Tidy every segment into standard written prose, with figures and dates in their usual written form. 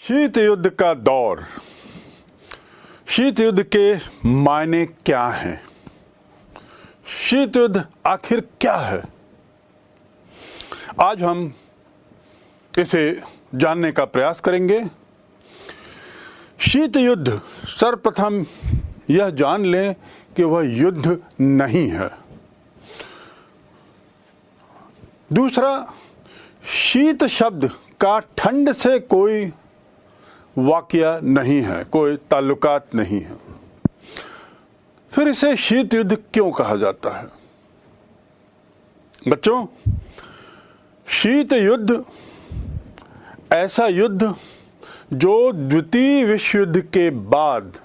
शीत युद्ध का दौर, शीत युद्ध के मायने क्या हैं? शीत युद्ध आखिर क्या है? आज हम इसे जानने का प्रयास करेंगे। शीत युद्ध, सर्वप्रथम यह जान लें कि वह युद्ध नहीं है। दूसरा, शीत शब्द का ठंड से कोई वाकया नहीं है, कोई ताल्लुकात नहीं है। फिर इसे शीत युद्ध क्यों कहा जाता है? बच्चों, शीत युद्ध ऐसा युद्ध जो द्वितीय विश्व युद्ध के बाद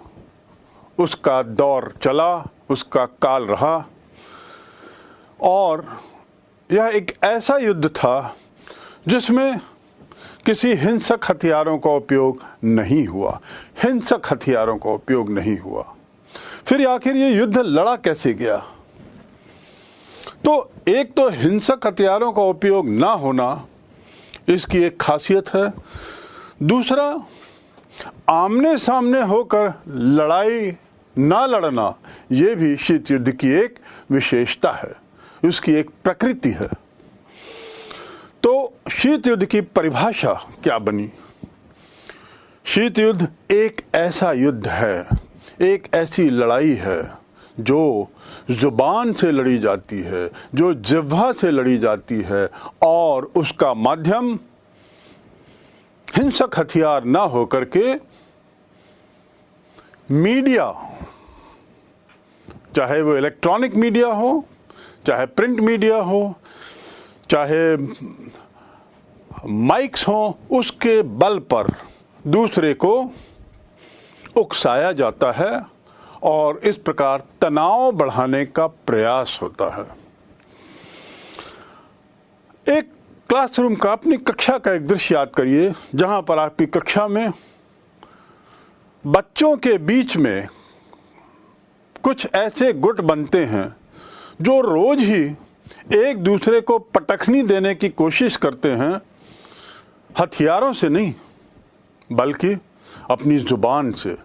उसका दौर चला, उसका काल रहा, और यह एक ऐसा युद्ध था जिसमें किसी हिंसक हथियारों का उपयोग नहीं हुआ, हिंसक हथियारों का उपयोग नहीं हुआ। फिर आखिर ये युद्ध लड़ा कैसे गया? तो एक तो हिंसक हथियारों का उपयोग ना होना इसकी एक खासियत है। दूसरा, आमने सामने होकर लड़ाई ना लड़ना, ये भी शीत युद्ध की एक विशेषता है, उसकी एक प्रकृति है। तो शीत युद्ध की परिभाषा क्या बनी? शीत युद्ध एक ऐसा युद्ध है, एक ऐसी लड़ाई है जो जुबान से लड़ी जाती है, जो जिह्वा से लड़ी जाती है, और उसका माध्यम हिंसक हथियार ना होकर के मीडिया, चाहे वो इलेक्ट्रॉनिक मीडिया हो, चाहे प्रिंट मीडिया हो, चाहे माइक्स हो, उसके बल पर दूसरे को उकसाया जाता है और इस प्रकार तनाव बढ़ाने का प्रयास होता है। एक क्लासरूम का, अपनी कक्षा का एक दृश्य याद करिए जहां पर आपकी कक्षा में बच्चों के बीच में कुछ ऐसे गुट बनते हैं जो रोज ही एक दूसरे को पटखनी देने की कोशिश करते हैं, हथियारों से नहीं बल्कि अपनी जुबान से,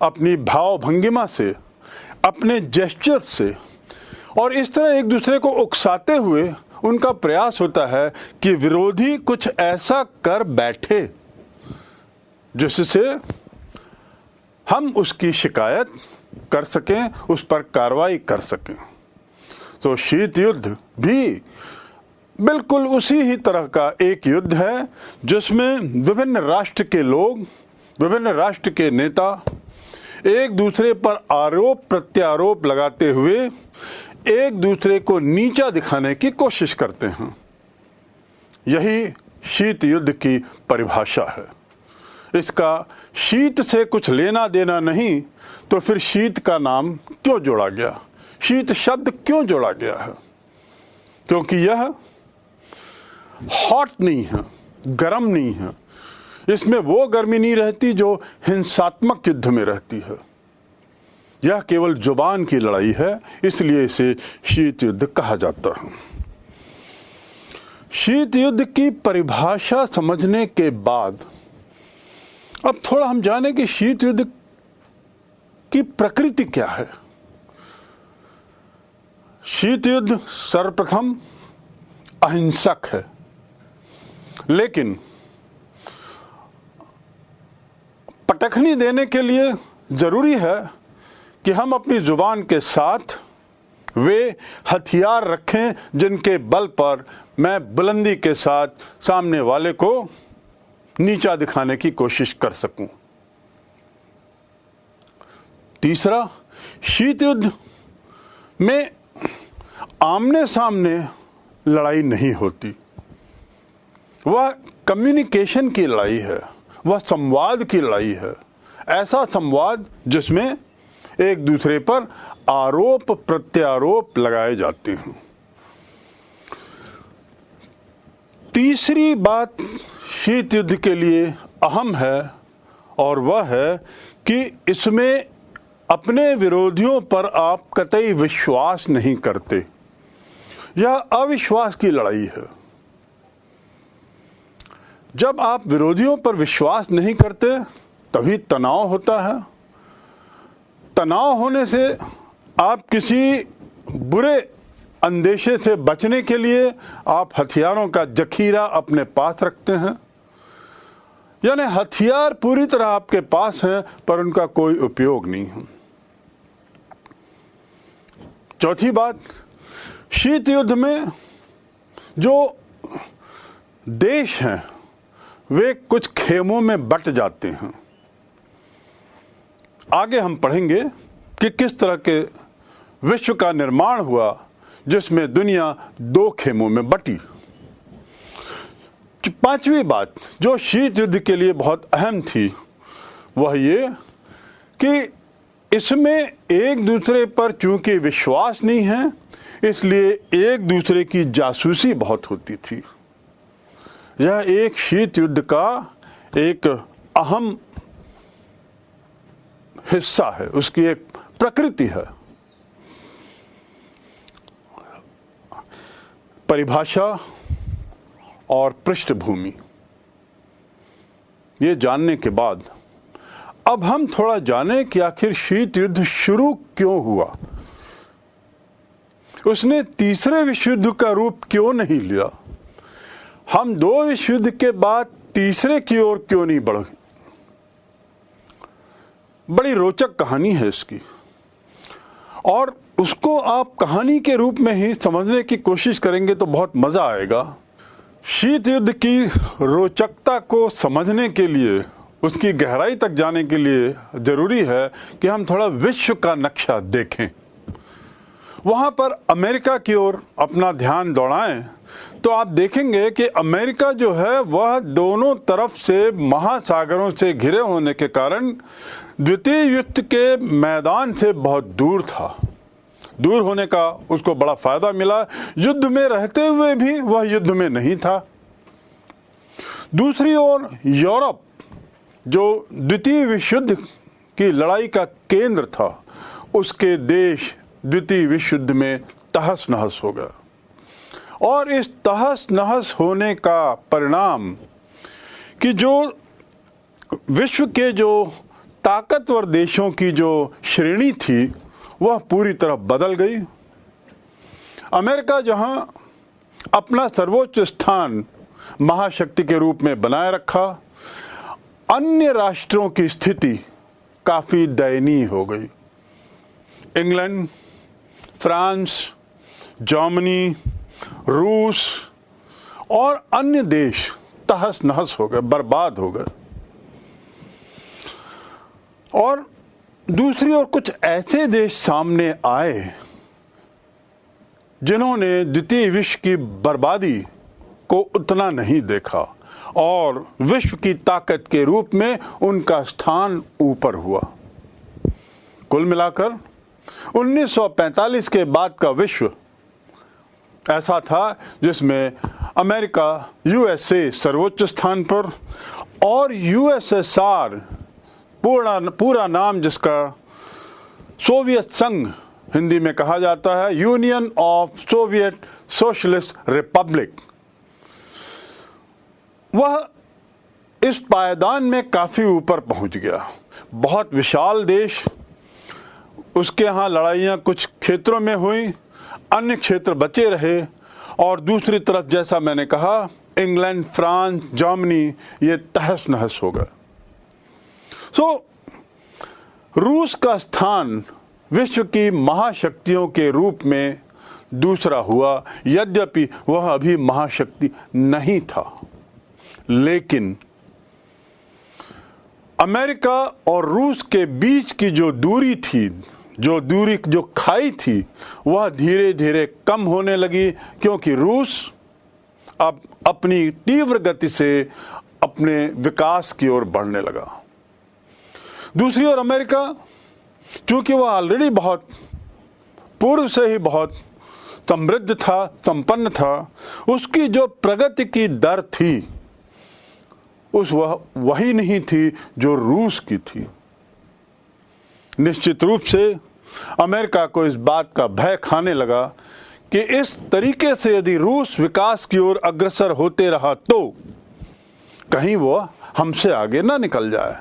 अपनी भाव भंगिमा से, अपने जेस्चर से, और इस तरह एक दूसरे को उकसाते हुए उनका प्रयास होता है कि विरोधी कुछ ऐसा कर बैठे जिससे हम उसकी शिकायत कर सकें, उस पर कार्रवाई कर सकें। तो शीत युद्ध भी बिल्कुल उसी ही तरह का एक युद्ध है जिसमें विभिन्न राष्ट्र के लोग, विभिन्न राष्ट्र के नेता एक दूसरे पर आरोप प्रत्यारोप लगाते हुए एक दूसरे को नीचा दिखाने की कोशिश करते हैं। यही शीत युद्ध की परिभाषा है। इसका शीत से कुछ लेना देना नहीं, तो फिर शीत का नाम क्यों जोड़ा गया? शीत शब्द क्यों जोड़ा गया है? क्योंकि यह हॉट नहीं है, गर्म नहीं है, इसमें वो गर्मी नहीं रहती जो हिंसात्मक युद्ध में रहती है। यह केवल जुबान की लड़ाई है, इसलिए इसे शीत युद्ध कहा जाता है। शीत युद्ध की परिभाषा समझने के बाद अब थोड़ा हम जानें कि शीत युद्ध की प्रकृति क्या है। शीत युद्ध सर्वप्रथम अहिंसक है, लेकिन पटखनी देने के लिए जरूरी है कि हम अपनी जुबान के साथ वे हथियार रखें जिनके बल पर मैं बुलंदी के साथ सामने वाले को नीचा दिखाने की कोशिश कर सकूं। तीसरा, शीत युद्ध में आमने सामने लड़ाई नहीं होती, वह कम्युनिकेशन की लड़ाई है, वह संवाद की लड़ाई है। ऐसा संवाद जिसमें एक दूसरे पर आरोप प्रत्यारोप लगाए जाते हैं। तीसरी बात शीत युद्ध के लिए अहम है, और वह है कि इसमें अपने विरोधियों पर आप कतई विश्वास नहीं करते। यह अविश्वास की लड़ाई है। जब आप विरोधियों पर विश्वास नहीं करते तभी तनाव होता है। तनाव होने से आप किसी बुरे अंदेशे से बचने के लिए आप हथियारों का जखीरा अपने पास रखते हैं, यानी हथियार पूरी तरह आपके पास हैं पर उनका कोई उपयोग नहीं है। चौथी बात, शीत युद्ध में जो देश हैं वे कुछ खेमों में बट जाते हैं। आगे हम पढ़ेंगे कि किस तरह के विश्व का निर्माण हुआ जिसमें दुनिया दो खेमों में बटी। पांचवी बात जो शीत युद्ध के लिए बहुत अहम थी वह ये कि इसमें एक दूसरे पर चूंकि विश्वास नहीं है इसलिए एक दूसरे की जासूसी बहुत होती थी। यह एक शीत युद्ध का एक अहम हिस्सा है, उसकी एक प्रकृति है। परिभाषा और पृष्ठभूमि ये जानने के बाद अब हम थोड़ा जानें कि आखिर शीत युद्ध शुरू क्यों हुआ, उसने तीसरे विश्व युद्ध का रूप क्यों नहीं लिया, हम दो विश्व युद्ध के बाद तीसरे की ओर क्यों नहीं बढ़े। बड़ी रोचक कहानी है इसकी और उसको आप कहानी के रूप में ही समझने की कोशिश करेंगे तो बहुत मजा आएगा। शीत युद्ध की रोचकता को समझने के लिए, उसकी गहराई तक जाने के लिए जरूरी है कि हम थोड़ा विश्व का नक्शा देखें। वहां पर अमेरिका की ओर अपना ध्यान दौड़ाएं तो आप देखेंगे कि अमेरिका जो है वह दोनों तरफ से महासागरों से घिरे होने के कारण द्वितीय युद्ध के मैदान से बहुत दूर था। दूर होने का उसको बड़ा फायदा मिला, युद्ध में रहते हुए भी वह युद्ध में नहीं था। दूसरी ओर यूरोप जो द्वितीय विश्व युद्ध की लड़ाई का केंद्र था, उसके देश द्वितीय विश्व युद्ध में तहस नहस हो गया और इस तहस नहस होने का परिणाम कि जो विश्व के जो ताकतवर देशों की जो श्रेणी थी वह पूरी तरह बदल गई। अमेरिका जहां अपना सर्वोच्च स्थान महाशक्ति के रूप में बनाए रखा, अन्य राष्ट्रों की स्थिति काफी दयनीय हो गई। इंग्लैंड, फ्रांस, जर्मनी, रूस और अन्य देश तहस नहस हो गए, बर्बाद हो गए। और दूसरी ओर कुछ ऐसे देश सामने आए जिन्होंने द्वितीय विश्व की बर्बादी को उतना नहीं देखा और विश्व की ताकत के रूप में उनका स्थान ऊपर हुआ। कुल मिलाकर 1945 के बाद का विश्व ऐसा था जिसमें अमेरिका, यूएसए सर्वोच्च स्थान पर और यूएसएसआर पूरा नाम जिसका सोवियत संघ हिंदी में कहा जाता है, union of Soviet socialist Republic, वह इस पायदान में काफी ऊपर पहुंच गया। बहुत विशाल देश, उसके यहाँ लड़ाइयाँ कुछ क्षेत्रों में हुई, अन्य क्षेत्र बचे रहे और दूसरी तरफ जैसा मैंने कहा इंग्लैंड, फ्रांस, जर्मनी ये तहस नहस हो गए। रूस का स्थान विश्व की महाशक्तियों के रूप में दूसरा हुआ, यद्यपि वह अभी महाशक्ति नहीं था। लेकिन अमेरिका और रूस के बीच की जो दूरी थी, जो खाई थी, वह धीरे धीरे कम होने लगी क्योंकि रूस अब अपनी तीव्र गति से अपने विकास की ओर बढ़ने लगा। दूसरी ओर अमेरिका, चूंकि वह ऑलरेडी बहुत पूर्व से ही बहुत समृद्ध था, संपन्न था, उसकी जो प्रगति की दर थी वह वही नहीं थी जो रूस की थी। निश्चित रूप से अमेरिका को इस बात का भय खाने लगा कि इस तरीके से यदि रूस विकास की ओर अग्रसर होते रहा तो कहीं वो हमसे आगे ना निकल जाए।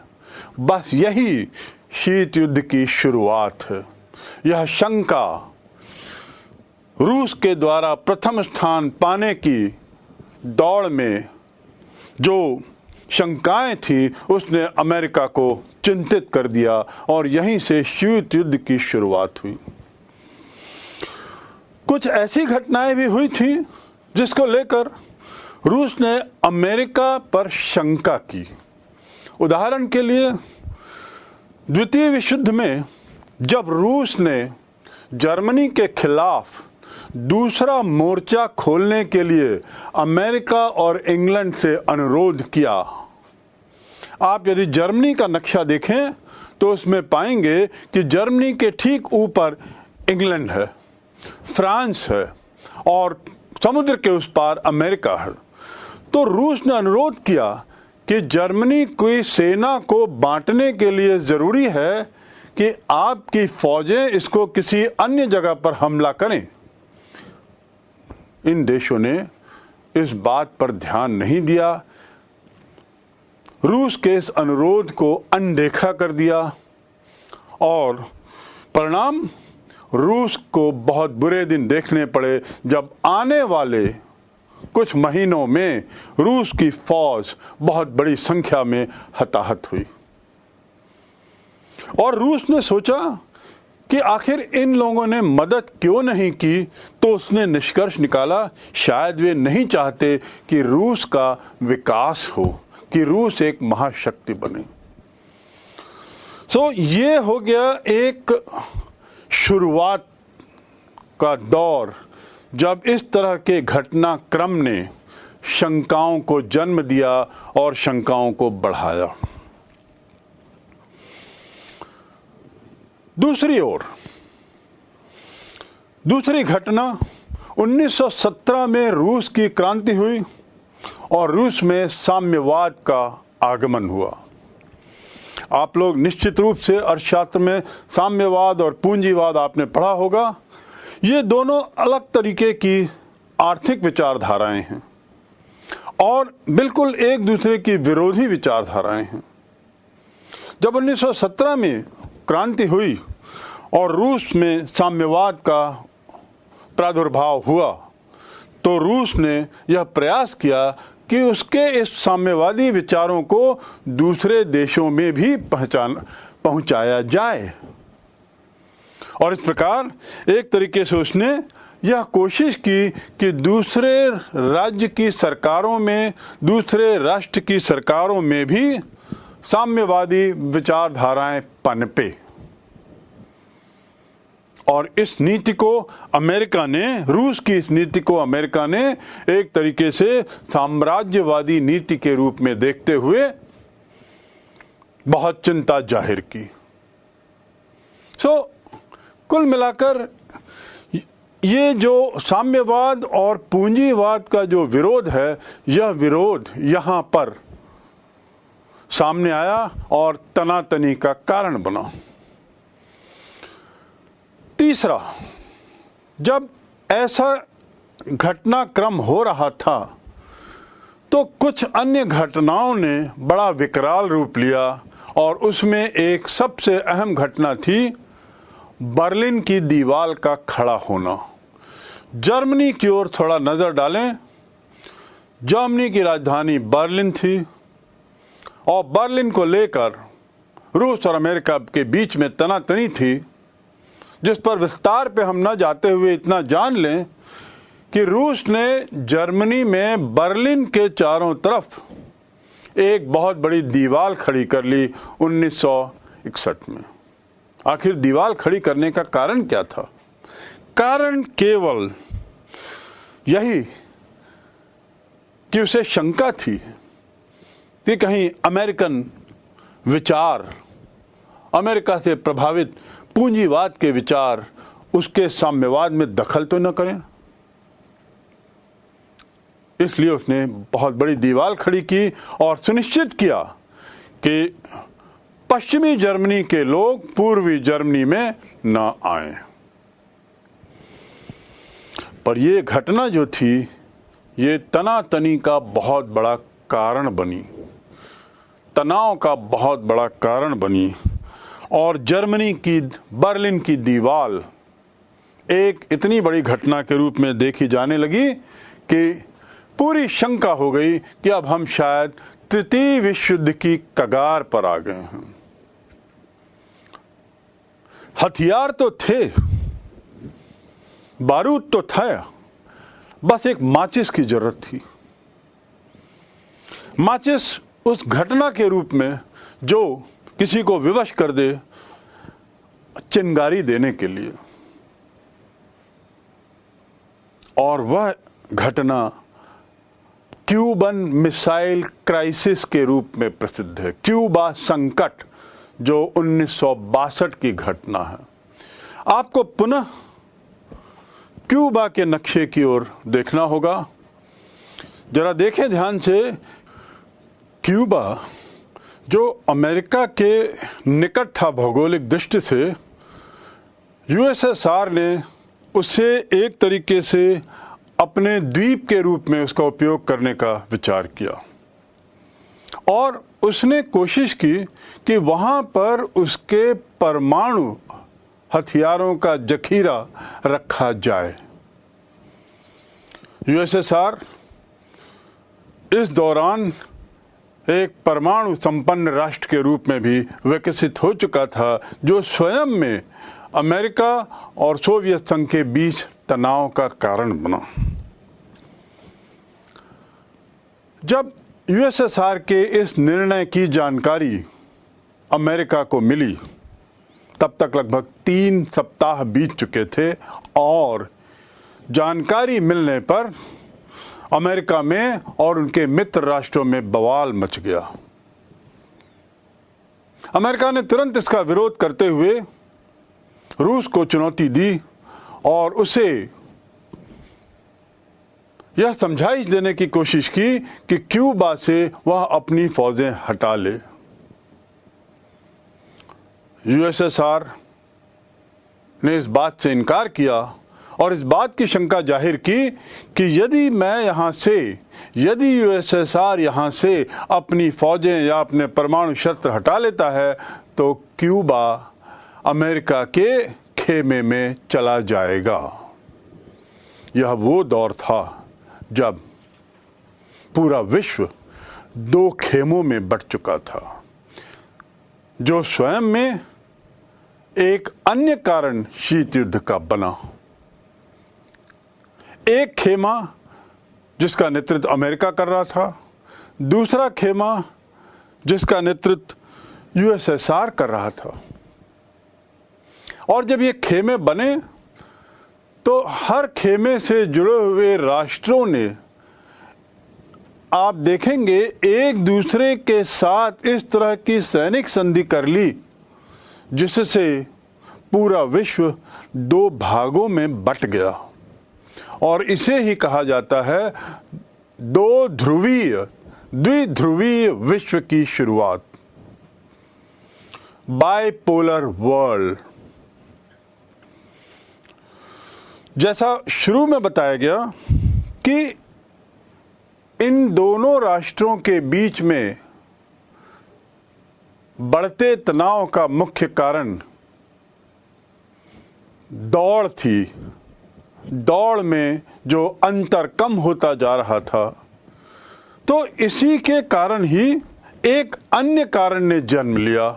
बस यही शीत युद्ध की शुरुआत है। यह शंका रूस के द्वारा प्रथम स्थान पाने की दौड़ में जो शंकाएं थी उसने अमेरिका को चिंतित कर दिया और यहीं से शीत युद्ध की शुरुआत हुई। कुछ ऐसी घटनाएं भी हुई थी जिसको लेकर रूस ने अमेरिका पर शंका की। उदाहरण के लिए द्वितीय विश्व युद्ध में जब रूस ने जर्मनी के खिलाफ दूसरा मोर्चा खोलने के लिए अमेरिका और इंग्लैंड से अनुरोध किया। आप यदि जर्मनी का नक्शा देखें तो उसमें पाएंगे कि जर्मनी के ठीक ऊपर इंग्लैंड है, फ्रांस है और समुद्र के उस पार अमेरिका है। तो रूस ने अनुरोध किया कि जर्मनी की सेना को बांटने के लिए ज़रूरी है कि आपकी फौजें इसको किसी अन्य जगह पर हमला करें। इन देशों ने इस बात पर ध्यान नहीं दिया, रूस के इस अनुरोध को अनदेखा कर दिया और परिणाम रूस को बहुत बुरे दिन देखने पड़े जब आने वाले कुछ महीनों में रूस की फौज बहुत बड़ी संख्या में हताहत हुई। और रूस ने सोचा कि आखिर इन लोगों ने मदद क्यों नहीं की, तो उसने निष्कर्ष निकाला शायद वे नहीं चाहते कि रूस का विकास हो, कि रूस एक महाशक्ति बने। ये हो गया एक शुरुआत का दौर जब इस तरह के घटनाक्रम ने शंकाओं को जन्म दिया और शंकाओं को बढ़ाया। दूसरी ओर दूसरी घटना 1917 में रूस की क्रांति हुई और रूस में साम्यवाद का आगमन हुआ। आप लोग निश्चित रूप से अर्थशास्त्र में साम्यवाद और पूंजीवाद आपने पढ़ा होगा। ये दोनों अलग तरीके की आर्थिक विचारधाराएं हैं और बिल्कुल एक दूसरे की विरोधी विचारधाराएं हैं। जब 1917 में क्रांति हुई और रूस में साम्यवाद का प्रादुर्भाव हुआ तो रूस ने यह प्रयास किया कि उसके इस साम्यवादी विचारों को दूसरे देशों में भी पहुंचाया जाए। और इस प्रकार एक तरीके से उसने यह कोशिश की कि दूसरे राज्य की सरकारों में, दूसरे राष्ट्र की सरकारों में भी साम्यवादी विचारधाराएं पनपे। और इस नीति को अमेरिका ने, रूस की इस नीति को अमेरिका ने एक तरीके से साम्राज्यवादी नीति के रूप में देखते हुए बहुत चिंता जाहिर की। कुल मिलाकर ये जो साम्यवाद और पूंजीवाद का जो विरोध है, यह विरोध यहाँ पर सामने आया और तनातनी का कारण बना। तीसरा, जब ऐसा घटनाक्रम हो रहा था तो कुछ अन्य घटनाओं ने बड़ा विकराल रूप लिया और उसमें एक सबसे अहम घटना थी बर्लिन की दीवार का खड़ा होना। जर्मनी की ओर थोड़ा नज़र डालें। जर्मनी की राजधानी बर्लिन थी और बर्लिन को लेकर रूस और अमेरिका के बीच में तनातनी थी, जिस पर विस्तार पे हम न जाते हुए इतना जान लें कि रूस ने जर्मनी में बर्लिन के चारों तरफ एक बहुत बड़ी दीवार खड़ी कर ली 1961 में। आखिर दीवार खड़ी करने का कारण क्या था? कारण केवल यही कि उसे शंका थी कि कहीं अमेरिकन विचार, अमेरिका से प्रभावित पूंजीवाद के विचार उसके साम्यवाद में दखल तो न करें। इसलिए उसने बहुत बड़ी दीवार खड़ी की और सुनिश्चित किया कि पश्चिमी जर्मनी के लोग पूर्वी जर्मनी में न आए। पर यह घटना जो थी, ये तनातनी का बहुत बड़ा कारण बनी। तनाव का बहुत बड़ा कारण बनी और जर्मनी की बर्लिन की दीवार एक इतनी बड़ी घटना के रूप में देखी जाने लगी कि पूरी शंका हो गई कि अब हम शायद तृतीय विश्व युद्ध की कगार पर आ गए हैं। हथियार तो थे, बारूद तो था, बस एक माचिस की जरूरत थी। माचिस उस घटना के रूप में जो किसी को विवश कर दे चिंगारी देने के लिए। और वह घटना क्यूबन मिसाइल क्राइसिस के रूप में प्रसिद्ध है। क्यूबा संकट जो 1962 की घटना है। आपको पुनः क्यूबा के नक्शे की ओर देखना होगा। जरा देखें ध्यान से, क्यूबा जो अमेरिका के निकट था भौगोलिक दृष्टि से, यूएसएसआर ने उसे एक तरीके से अपने द्वीप के रूप में उसका उपयोग करने का विचार किया और उसने कोशिश की कि वहां पर उसके परमाणु हथियारों का जखीरा रखा जाए। यूएसएसआर इस दौरान एक परमाणु संपन्न राष्ट्र के रूप में भी विकसित हो चुका था, जो स्वयं में अमेरिका और सोवियत संघ के बीच तनाव का कारण बना। जब यूएसएसआर के इस निर्णय की जानकारी अमेरिका को मिली, तब तक लगभग 3 सप्ताह बीत चुके थे और जानकारी मिलने पर अमेरिका में और उनके मित्र राष्ट्रों में बवाल मच गया। अमेरिका ने तुरंत इसका विरोध करते हुए रूस को चुनौती दी और उसे यह समझाइश देने की कोशिश की कि क्यूबा से वह अपनी फौजें हटा ले। यूएसएसआर ने इस बात से इनकार किया और इस बात की शंका जाहिर की कि यदि यूएसएसआर यहाँ से अपनी फौजें या अपने परमाणु शस्त्र हटा लेता है तो क्यूबा अमेरिका के खेमे में चला जाएगा। यह वो दौर था जब पूरा विश्व 2 खेमों में बंट चुका था, जो स्वयं में एक अन्य कारण शीत युद्ध का बना। एक खेमा जिसका नेतृत्व अमेरिका कर रहा था, दूसरा खेमा जिसका नेतृत्व यूएसएसआर कर रहा था। और जब ये खेमे बने तो हर खेमे से जुड़े हुए राष्ट्रों ने, आप देखेंगे, एक दूसरे के साथ इस तरह की सैनिक संधि कर ली जिससे पूरा विश्व 2 भागों में बंट गया। और इसे ही कहा जाता है द्विध्रुवीय विश्व की शुरुआत, बाइपोलर वर्ल्ड। जैसा शुरू में बताया गया कि इन दोनों राष्ट्रों के बीच में बढ़ते तनाव का मुख्य कारण दौड़ थी। दौड़ में जो अंतर कम होता जा रहा था, तो इसी के कारण ही एक अन्य कारण ने जन्म लिया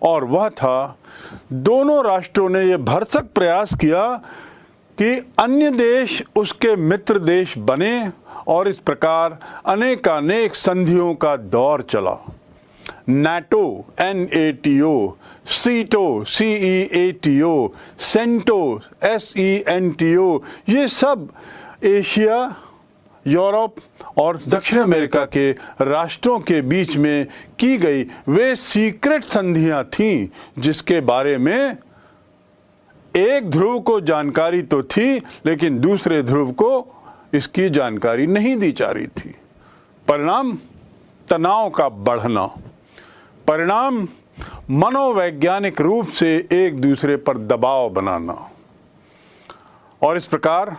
और वह था दोनों राष्ट्रों ने यह भरसक प्रयास किया कि अन्य देश उसके मित्र देश बने और इस प्रकार अनेकानेक संधियों का दौर चला। NATO, NATO, सीटो, CEATO, सेंटो, SENTO, ये सब एशिया, यूरोप और दक्षिण अमेरिका के राष्ट्रों के बीच में की गई वे सीक्रेट संधियां थीं, जिसके बारे में एक ध्रुव को जानकारी तो थी लेकिन दूसरे ध्रुव को इसकी जानकारी नहीं दी जा रही थी। परिणाम तनाव का बढ़ना, परिणाम मनोवैज्ञानिक रूप से एक दूसरे पर दबाव बनाना। और इस प्रकार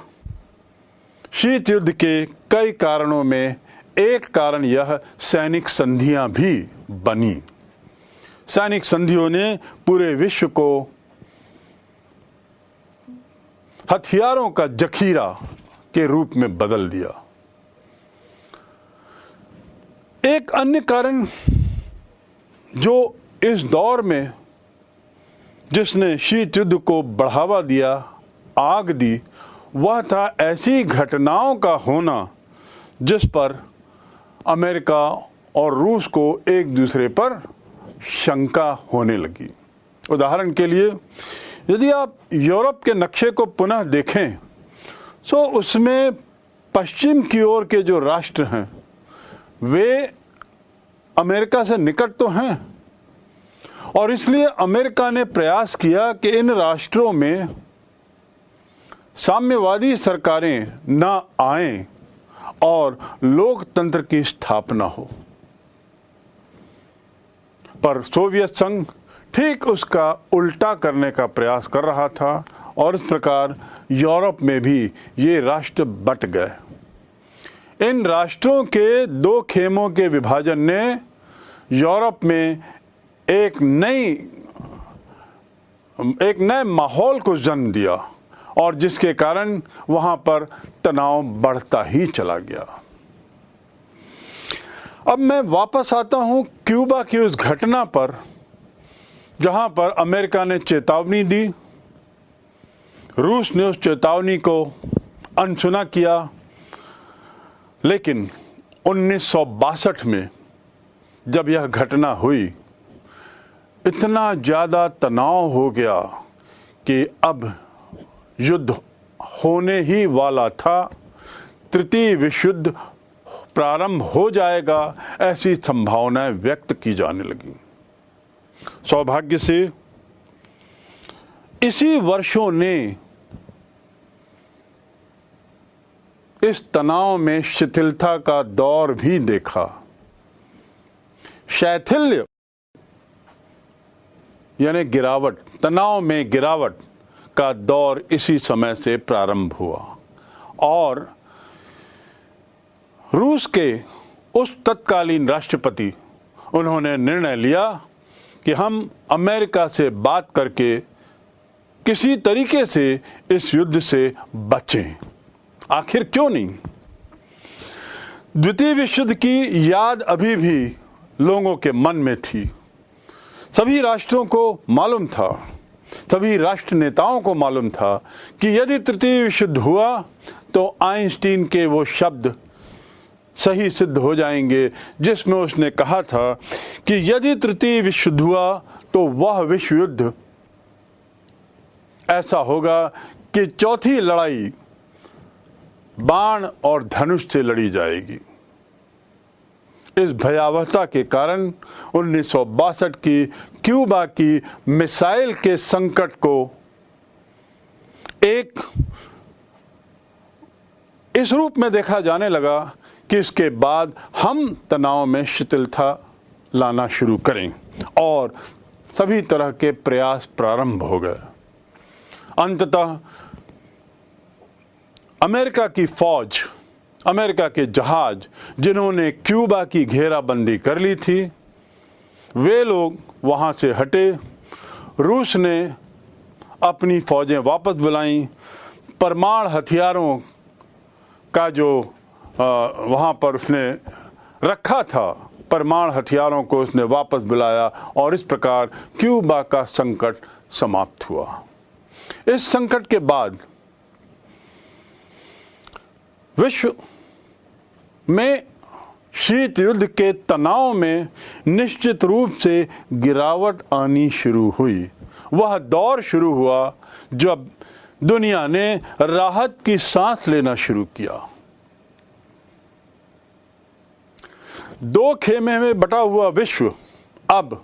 शीत युद्ध के कई कारणों में एक कारण यह सैनिक संधियां भी बनी। सैनिक संधियों ने पूरे विश्व को हथियारों का जखीरा के रूप में बदल दिया। एक अन्य कारण जो इस दौर में जिसने शीत युद्ध को बढ़ावा दिया, आग दी, वह था ऐसी घटनाओं का होना जिस पर अमेरिका और रूस को एक दूसरे पर शंका होने लगी। उदाहरण के लिए यदि आप यूरोप के नक्शे को पुनः देखें तो उसमें पश्चिम की ओर के जो राष्ट्र हैं वे अमेरिका से निकट तो हैं, और इसलिए अमेरिका ने प्रयास किया कि इन राष्ट्रों में साम्यवादी सरकारें न आएं और लोकतंत्र की स्थापना हो। पर सोवियत संघ ठीक उसका उल्टा करने का प्रयास कर रहा था और इस प्रकार यूरोप में भी ये राष्ट्र बंट गए। इन राष्ट्रों के दो खेमों के विभाजन ने यूरोप में एक नए माहौल को जन्म दिया और जिसके कारण वहां पर तनाव बढ़ता ही चला गया। अब मैं वापस आता हूं क्यूबा की उस घटना पर जहां पर अमेरिका ने चेतावनी दी, रूस ने उस चेतावनी को अनसुना किया, लेकिन 1962 में जब यह घटना हुई इतना ज़्यादा तनाव हो गया कि अब युद्ध होने ही वाला था, तृतीय विश्व युद्ध प्रारंभ हो जाएगा, ऐसी संभावनाएं व्यक्त की जाने लगी। सौभाग्य से इसी वर्षों ने इस तनाव में शिथिलता का दौर भी देखा। शैथिल्य यानी गिरावट, तनाव में गिरावट का दौर इसी समय से प्रारंभ हुआ और रूस के उस तत्कालीन राष्ट्रपति उन्होंने निर्णय लिया कि हम अमेरिका से बात करके किसी तरीके से इस युद्ध से बचें। आखिर क्यों नहीं? द्वितीय विश्व युद्ध की याद अभी भी लोगों के मन में थी। सभी राष्ट्रों को मालूम था, सभी राष्ट्र नेताओं को मालूम था कि यदि तृतीय विश्व युद्ध हुआ तो आइंस्टीन के वो शब्द सही सिद्ध हो जाएंगे जिसमें उसने कहा था कि यदि तृतीय विश्व युद्ध हुआ तो वह विश्व युद्ध ऐसा होगा कि चौथी लड़ाई बाण और धनुष से लड़ी जाएगी। इस भयावहता के कारण 1962 की क्यूबा की मिसाइल के संकट को एक इस रूप में देखा जाने लगा कि इसके बाद हम तनाव में शिथिलता लाना शुरू करें और सभी तरह के प्रयास प्रारंभ हो गए। अंततः अमेरिका की फौज, अमेरिका के जहाज जिन्होंने क्यूबा की घेराबंदी कर ली थी, वे लोग वहां से हटे। रूस ने अपनी फौजें वापस बुलाईं। परमाणु हथियारों का जो वहां पर उसने रखा था, परमाणु हथियारों को उसने वापस बुलाया और इस प्रकार क्यूबा का संकट समाप्त हुआ। इस संकट के बाद विश्व में शीत युद्ध के तनाव में निश्चित रूप से गिरावट आनी शुरू हुई। वह दौर शुरू हुआ जब दुनिया ने राहत की सांस लेना शुरू किया। दो खेमे में बटा हुआ विश्व अब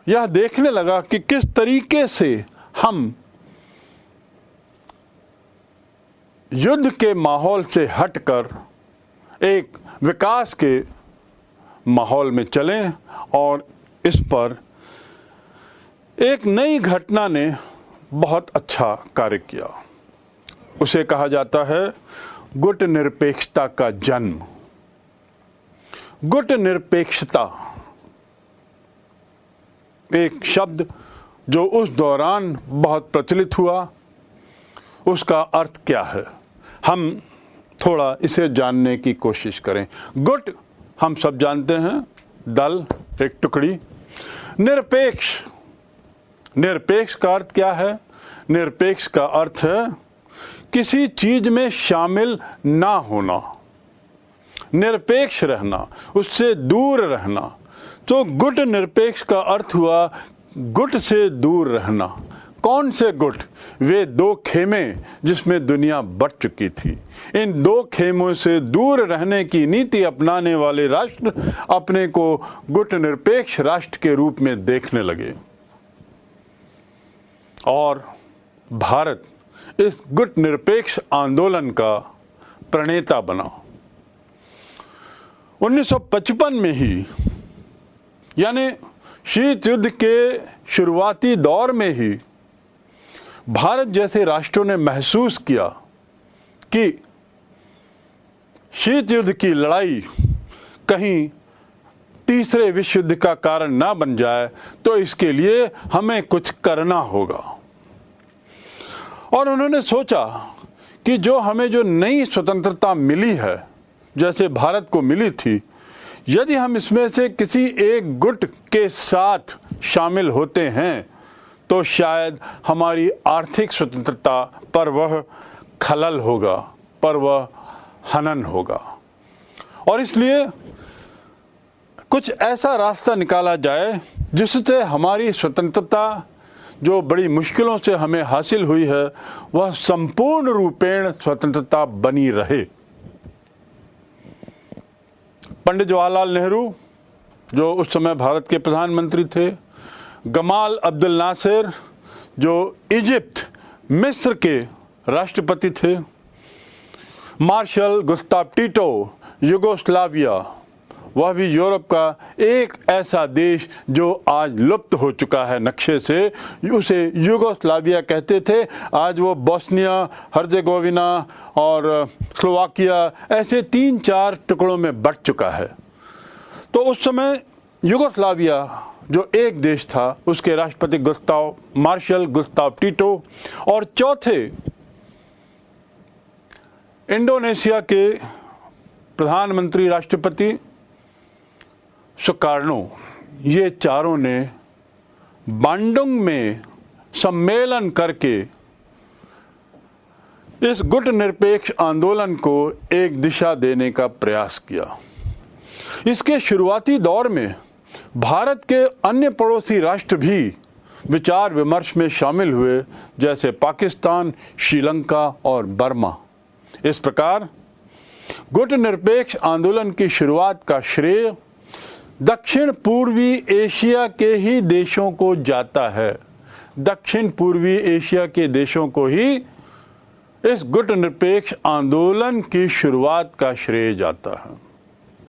यह देखने लगा कि किस तरीके से हम युद्ध के माहौल से हटकर एक विकास के माहौल में चलें, और इस पर एक नई घटना ने बहुत अच्छा कार्य किया। उसे कहा जाता है गुट निरपेक्षता का जन्म। गुट निरपेक्षता एक शब्द जो उस दौरान बहुत प्रचलित हुआ, उसका अर्थ क्या है, हम थोड़ा इसे जानने की कोशिश करें। गुट हम सब जानते हैं, दल, एक टुकड़ी। निरपेक्ष, निरपेक्ष का अर्थ क्या है? निरपेक्ष का अर्थ है किसी चीज में शामिल ना होना, निरपेक्ष रहना, उससे दूर रहना। तो गुट निरपेक्ष का अर्थ हुआ गुट से दूर रहना। कौन से गुट? वे दो खेमे जिसमें दुनिया बट चुकी थी। इन दो खेमों से दूर रहने की नीति अपनाने वाले राष्ट्र अपने को गुट निरपेक्ष राष्ट्र के रूप में देखने लगे और भारत इस गुट निरपेक्ष आंदोलन का प्रणेता बना। 1955 में ही, यानी शीत युद्ध के शुरुआती दौर में ही, भारत जैसे राष्ट्रों ने महसूस किया कि शीत युद्ध की लड़ाई कहीं तीसरे विश्व युद्ध का कारण ना बन जाए, तो इसके लिए हमें कुछ करना होगा। और उन्होंने सोचा कि जो नई स्वतंत्रता मिली है, जैसे भारत को मिली थी, यदि हम इसमें से किसी एक गुट के साथ शामिल होते हैं तो शायद हमारी आर्थिक स्वतंत्रता पर वह खलल होगा, पर वह हनन होगा। और इसलिए कुछ ऐसा रास्ता निकाला जाए जिससे हमारी स्वतंत्रता, जो बड़ी मुश्किलों से हमें हासिल हुई है, वह संपूर्ण रूपेण स्वतंत्रता बनी रहे। पंडित जवाहरलाल नेहरू, जो उस समय भारत के प्रधानमंत्री थे, गमाल अब्दुल नासिर, जो इजिप्ट, मिस्र के राष्ट्रपति थे, मार्शल गुस्ताव टीटो, युगोस्लाविया, वह भी यूरोप का एक ऐसा देश जो आज लुप्त हो चुका है नक्शे से, उसे युगोस्लाविया कहते थे, आज वो बोस्निया, हर्जेगोविना और स्लोवाकिया ऐसे 3-4 टुकड़ों में बंट चुका है। तो उस समय युगोस्लाविया जो एक देश था, उसके राष्ट्रपति मार्शल गुस्ताव टीटो, और चौथे इंडोनेशिया के प्रधानमंत्री राष्ट्रपति सुकार्नो, ये चारों ने बांडुंग में सम्मेलन करके इस गुट निरपेक्ष आंदोलन को एक दिशा देने का प्रयास किया। इसके शुरुआती दौर में भारत के अन्य पड़ोसी राष्ट्र भी विचार विमर्श में शामिल हुए, जैसे पाकिस्तान, श्रीलंका और बर्मा। इस प्रकार गुट निरपेक्ष आंदोलन की शुरुआत का श्रेय दक्षिण पूर्वी एशिया के ही देशों को जाता है। दक्षिण पूर्वी एशिया के देशों को ही इस गुट निरपेक्ष आंदोलन की शुरुआत का श्रेय जाता है।